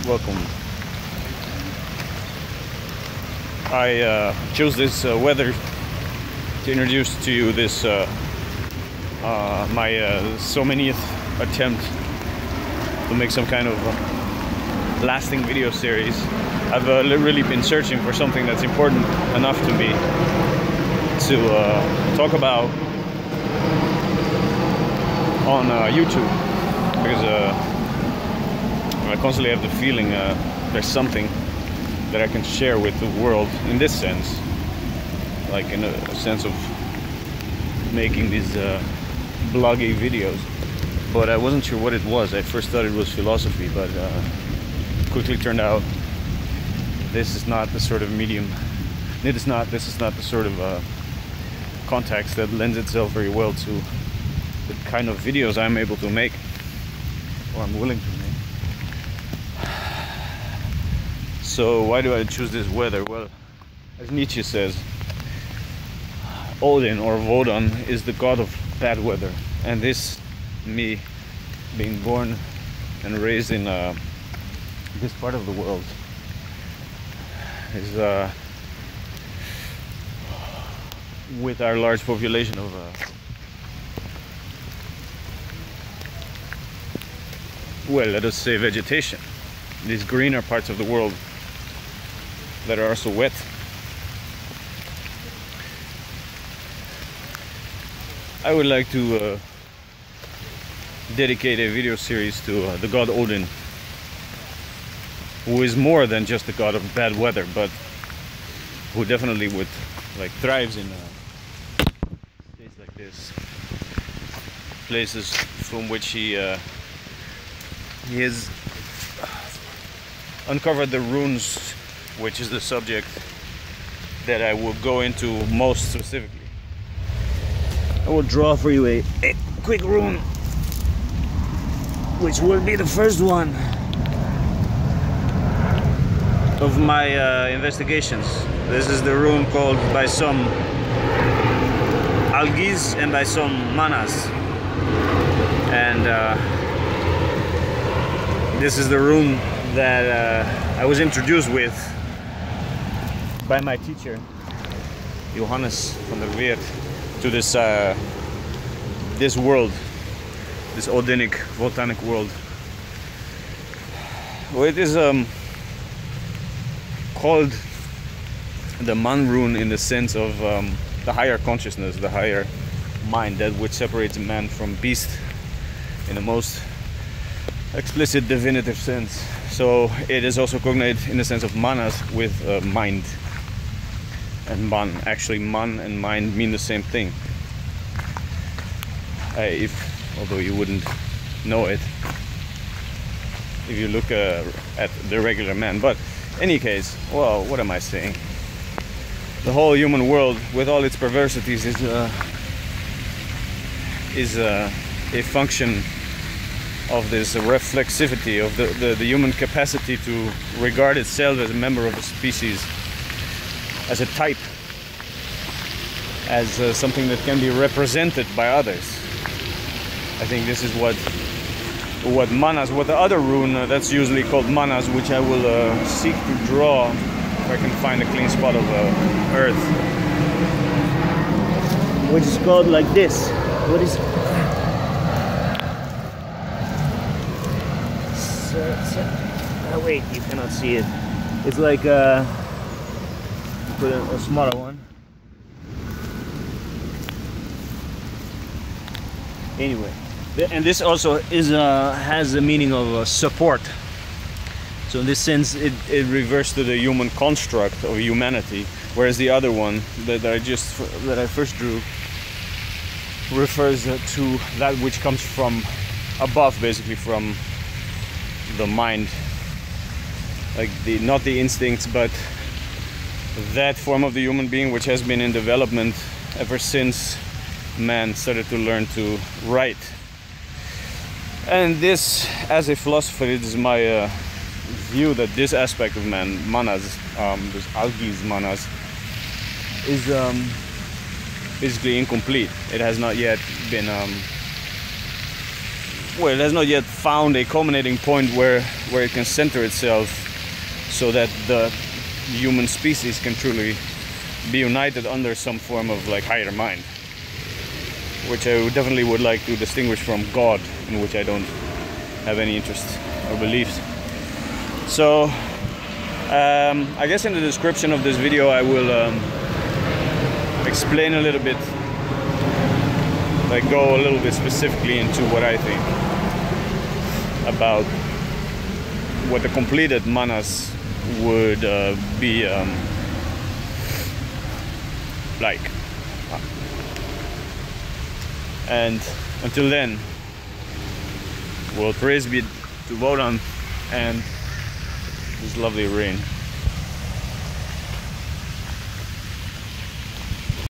welcome. I chose this weather to introduce to you this my so many attempt to make some kind of lasting video series. I've really been searching for something that's important enough to me to talk about on YouTube, because I constantly have the feeling there's something that I can share with the world in this sense, like in a sense of making these bloggy videos. But I wasn't sure what it was. I first thought it was philosophy, but quickly turned out this is not the sort of medium. This is not the sort of context that lends itself very well to the kind of videos I'm able to make, or I'm willing to make. So why do I choose this weather? Well, as Nietzsche says, Odin or Woden is the god of bad weather, and this, me being born and raised in this part of the world, is with our large population of well, let us say vegetation, these greener parts of the world that are also wet. I would like to dedicate a video series to the god Odin, who is more than just the god of bad weather, but who definitely thrives in states like this, places from which he has uncovered the runes, which is the subject that I will go into most specifically. I will draw for you a quick rune, which will be the first one of my investigations. This is the rune called by some Algis and by some Mannaz, and this is the rune that I was introduced with by my teacher Johannes van der Weert to this this world, this Odinic volcanic world. Well, it is called the man rune in the sense of the higher consciousness, the higher mind, that which separates man from beast in the most explicit divinative sense. So it is also cognate in the sense of Mannaz with mind and man. Actually, man and mind mean the same thing, although you wouldn't know it if you look at the regular man. But in any case, well, what am I saying? The whole human world, with all its perversities, is a function of this reflexivity of the human capacity to regard itself as a member of a species, as a type, as something that can be represented by others. I think this is what Mannaz, what the other rune that's usually called Mannaz, which I will seek to draw if I can find a clean spot of earth, which is called like this. What is wait, you cannot see it. It's like put a smaller one. Anyway, and this also is has the meaning of support. So in this sense, it refers to the human construct of humanity, whereas the other one that I first drew refers to that which comes from above, basically from the mind, like not the instincts, but that form of the human being which has been in development ever since man started to learn to write. And this, as a philosopher, it is my view that this aspect of man, Mannaz, this Algis Mannaz, is basically incomplete. It has not yet been well, it has not yet found a culminating point where it can center itself so that the human species can truly be united under some form of like higher mind, which I definitely would like to distinguish from God, in which I don't have any interest or beliefs. So I guess in the description of this video I will explain a little bit, like go a little bit specifically into what I think about what the completed Mannaz would be like. And until then, well, praise be to Woden and this lovely rain.